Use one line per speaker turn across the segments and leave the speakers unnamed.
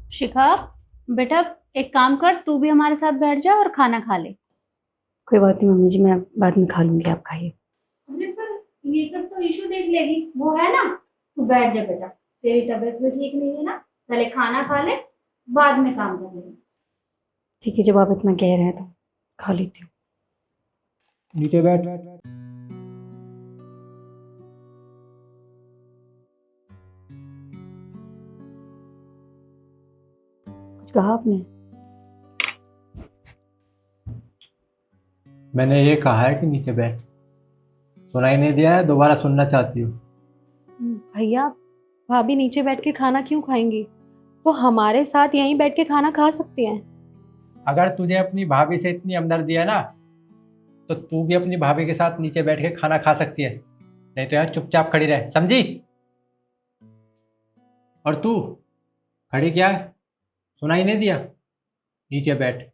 शिखा, बेटा एक काम कर, तू भी हमारे साथ बैठ जा और खाना खा ले।
कोई बात नहीं मम्मी जी, मैं बाद में खा लूंगी, आप खाइए।
अरे पर ये सब तो ईशू देख लेगी, वो है ना। तू बैठ जा बेटा, तेरी तबीयत भी ठीक नहीं है ना। पहले खाना खा ले, बाद में काम कर लेंगे।
ठीक है, जब आप इतना कह रहे हैं तो खा लेती हूँ।
नीचे बैठ।
कुछ कहा आपने?
मैंने ये कहा है कि नीचे बैठ। सुनाई नहीं दिया है? दोबारा सुनना चाहती हूँ?
भैया, भाभी नीचे बैठ के खाना क्यों खाएंगी? वो हमारे साथ यहीं बैठ के खाना खा सकती हैं।
अगर तुझे अपनी भाभी से इतनी हमदर्दी है ना, तो तू भी अपनी भाभी के साथ नीचे बैठ के खाना खा सकती है। नहीं तो यहाँ चुपचाप खड़ी रह, समझी? और तू खड़ी क्या है? सुनाई नहीं दिया? नीचे बैठ।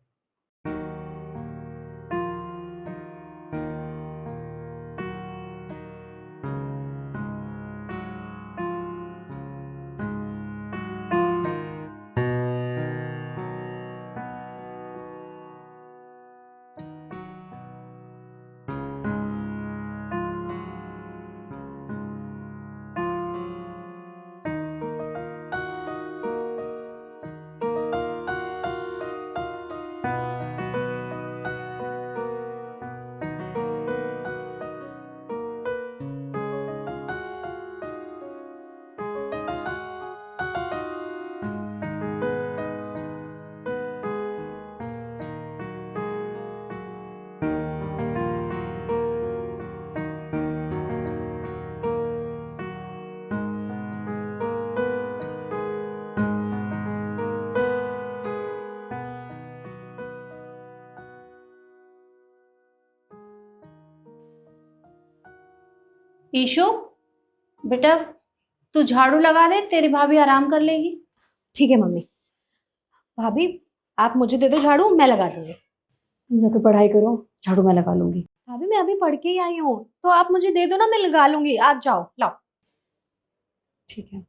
ईशु, बेटा तू झाड़ू लगा दे, तेरी भाभी आराम कर लेगी।
ठीक है मम्मी। भाभी, आप मुझे दे दो झाड़ू, मैं लगा दूंगी। तुम जाकर पढ़ाई करो, झाड़ू मैं लगा लूंगी। भाभी मैं अभी पढ़ के ही आई हूँ, तो आप मुझे दे दो ना, मैं लगा लूंगी। आप जाओ, लाओ। ठीक है,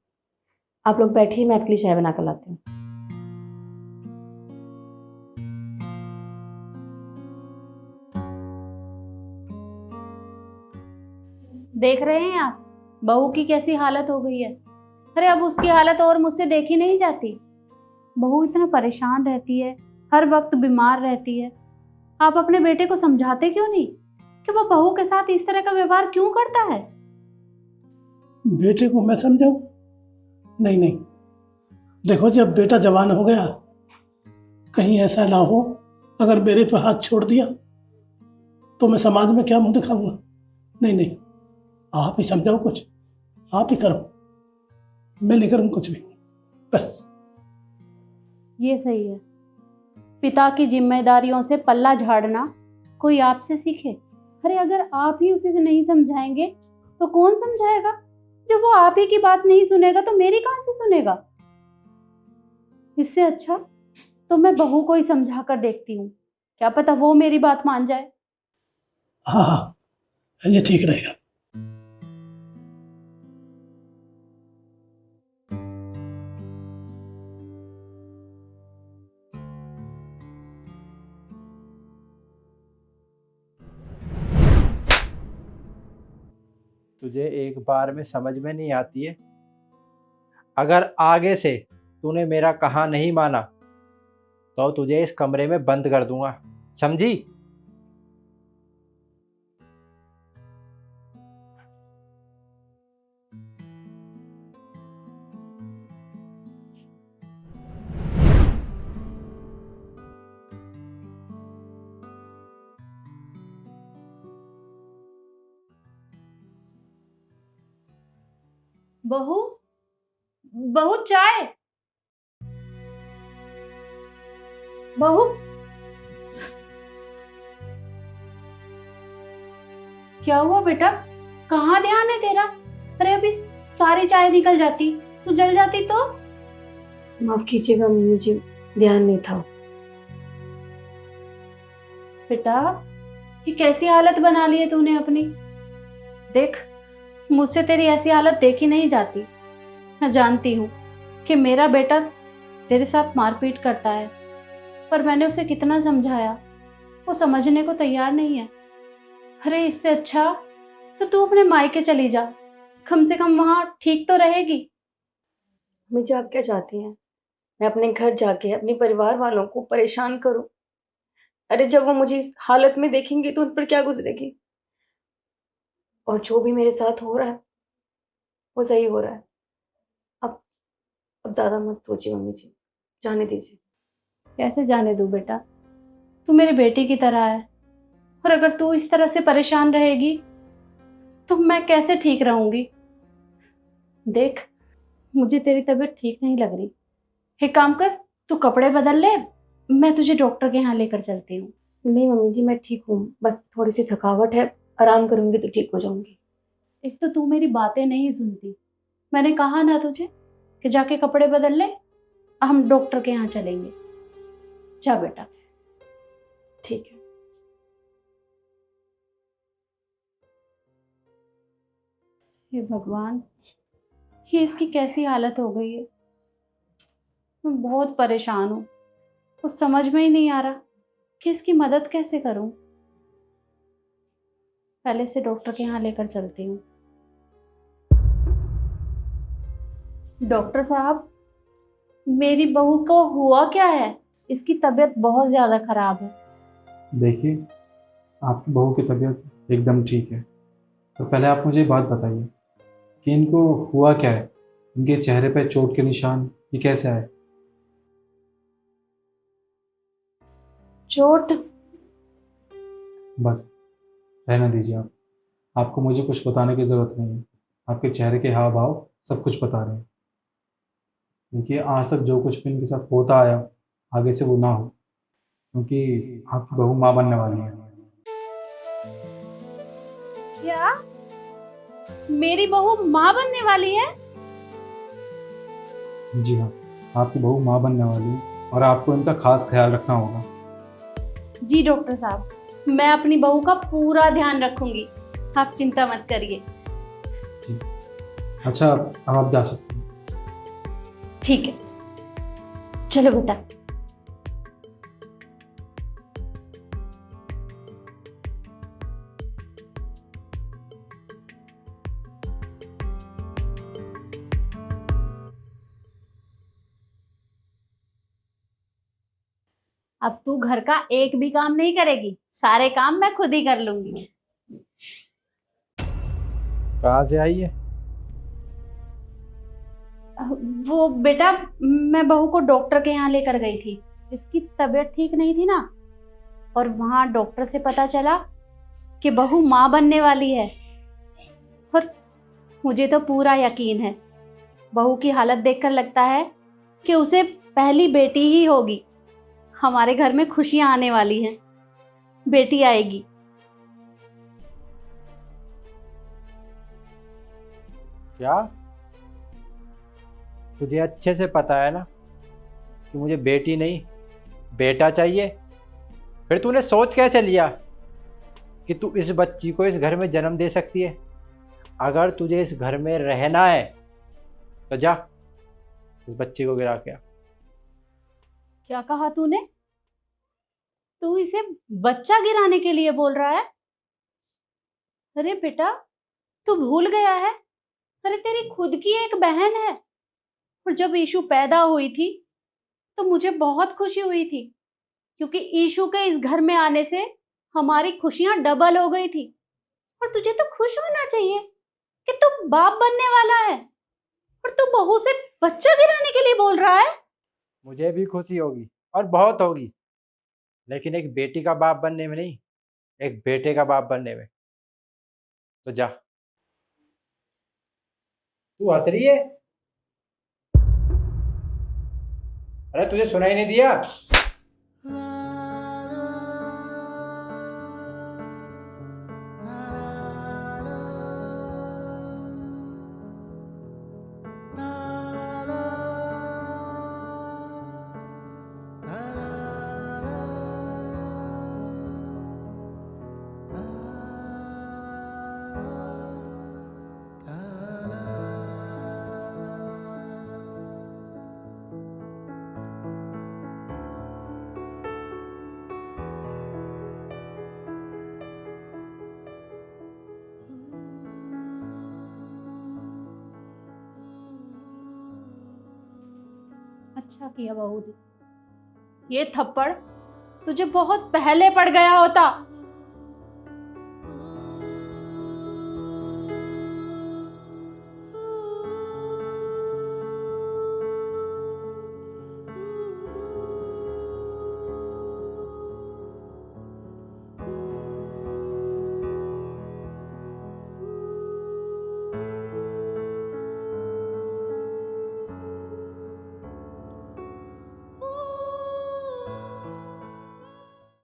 आप लोग बैठिए, मैं आपके लिए चाय बना कर लाती हूँ।
देख रहे हैं आप, बहू की कैसी हालत हो गई है। अरे अब उसकी हालत और मुझसे देखी नहीं जाती। बहू इतना परेशान रहती है, हर वक्त बीमार रहती है। आप अपने बेटे को समझाते क्यों नहीं कि वो बहू के साथ इस तरह का व्यवहार क्यों करता है?
बेटे को मैं समझाऊं? नहीं नहीं, देखो जब बेटा जवान हो गया, कहीं ऐसा ना हो अगर मेरे पे हाथ छोड़ दिया तो मैं समाज में क्या मुंह दिखाऊंगा। नहीं नहीं, आप ही समझाओ कुछ, आप ही करो, मैं नहीं करूँ कुछ भी, बस।
ये सही है, पिता की जिम्मेदारियों से पल्ला झाड़ना कोई आपसे सीखे। अरे अगर आप ही उसे नहीं समझाएंगे तो कौन समझाएगा? जब वो आप ही की बात नहीं सुनेगा तो मेरी कहां से सुनेगा? इससे अच्छा तो मैं बहू को ही समझा कर देखती हूँ, क्या पता वो मेरी बात मान जाए।
हाँ हाँ, ये ठीक रहेगा।
तुझे एक बार में समझ में नहीं आती है? अगर आगे से तूने मेरा कहा नहीं माना तो तुझे इस कमरे में बंद कर दूंगा, समझी?
बहू, बहू चाय। बहू, क्या हुआ बेटा? कहाँ ध्यान है तेरा? अरे अभी सारी चाय निकल जाती, तू जल जाती तो।
माफ कीजिएगा मम्मी जी, ध्यान नहीं था।
बेटा ये कैसी हालत बना ली है तूने अपनी। देख, मुझसे तेरी ऐसी हालत देखी नहीं जाती। मैं जानती हूँ कि मेरा बेटा तेरे साथ मारपीट करता है, पर मैंने उसे कितना समझाया, वो समझने को तैयार नहीं है। अरे इससे अच्छा तो तू अपने मायके चली जा, कम से कम वहां ठीक तो रहेगी।
अम्मी जी, आप क्या चाहती हैं? मैं अपने घर जाके अपने परिवार वालों को परेशान करूं? अरे जब वो मुझे इस हालत में देखेंगे तो उन पर क्या गुजरेगी? और जो भी मेरे साथ हो रहा है वो सही हो रहा है। अब अब ज्यादा मत सोचिए मम्मी जी, जाने दीजिए।
कैसे जाने दूं बेटा, तू मेरी बेटी की तरह है, और अगर तू इस तरह से परेशान रहेगी तो मैं कैसे ठीक रहूंगी। देख, मुझे तेरी तबीयत ठीक नहीं लग रही, एक काम कर, तू कपड़े बदल ले, मैं तुझे डॉक्टर के यहाँ लेकर चलती हूँ।
नहीं मम्मी जी, मैं ठीक हूँ, बस थोड़ी सी थकावट है, आराम करूंगी तो ठीक हो जाऊंगी।
एक तो तू मेरी बातें नहीं सुनती, मैंने कहा ना तुझे कि जाके कपड़े बदल ले, हम डॉक्टर के यहाँ चलेंगे। जा बेटा।
ठीक है।
हे भगवान, ये इसकी कैसी हालत हो गई है। मैं बहुत परेशान हूँ, कुछ समझ में ही नहीं आ रहा कि इसकी मदद कैसे करूं। पहले से डॉक्टर के यहाँ लेकर चलती हूँ। डॉक्टर साहब, मेरी बहू को हुआ क्या है? इसकी तबीयत बहुत ज्यादा खराब है।
देखिए, आपकी बहू की तबीयत एकदम ठीक है। तो पहले आप मुझे बात बताइए कि इनको हुआ क्या है? इनके चेहरे पे चोट के निशान ये कैसे आए?
चोट?
बस रहने दीजिए आप। आपको मुझे कुछ बताने की ज़रूरत नहीं है। आपके चेहरे के हाव भाव सब कुछ बता रहे हैं। देखिए, आज तक जो कुछ भी इनके साथ होता आया, आगे से वो ना हो, क्योंकि आपकी बहू माँ बनने वाली है।
क्या मेरी बहू माँ बनने वाली है?
जी हाँ, आपकी बहू माँ बनने वाली है और आपको इनका खास ख्याल रखना होगा।
जी डॉक्टर साहब, मैं अपनी बहू का पूरा ध्यान रखूंगी, आप चिंता मत करिए।
जी। अच्छा, अब आप जा सकते हैं।
ठीक है, चलो बेटा। अब तू घर का एक भी काम नहीं करेगी, सारे काम मैं खुद ही कर लूंगी।
कहाँ से आई है?
वो बेटा, मैं बहू को डॉक्टर के यहाँ लेकर गई थी, इसकी तबीयत ठीक नहीं थी ना, और वहां डॉक्टर से पता चला कि बहू माँ बनने वाली है। और मुझे तो पूरा यकीन है, बहू की हालत देखकर लगता है कि उसे पहली बेटी ही होगी। हमारे घर में खुशियां आने वाली हैं, बेटी आएगी।
क्या तुझे अच्छे से पता है ना कि मुझे बेटी नहीं बेटा चाहिए? फिर तूने सोच कैसे लिया कि तू इस बच्ची को इस घर में जन्म दे सकती है? अगर तुझे इस घर में रहना है तो जा इस बच्ची को गिरा के आ।
क्या कहा तूने? तू इसे बच्चा गिराने के लिए बोल रहा है? अरे बेटा, तू भूल गया है, अरे तेरी खुद की एक बहन है, और जब ईशु पैदा हुई थी तो मुझे बहुत खुशी हुई थी, क्योंकि ईशु के इस घर में आने से हमारी खुशियां डबल हो गई थी। और तुझे तो खुश होना चाहिए कि तू बाप बनने वाला है, और तू बहू से बच्चा गिराने के लिए बोल रहा है।
मुझे भी खुशी होगी और बहुत होगी, लेकिन एक बेटी का बाप बनने में नहीं, एक बेटे का बाप बनने में। तो जा। तू हंस रही है? अरे तुझे सुनाई नहीं दिया?
अच्छा किया बहू ने। ये थप्पड़ तुझे बहुत पहले पड़ गया होता।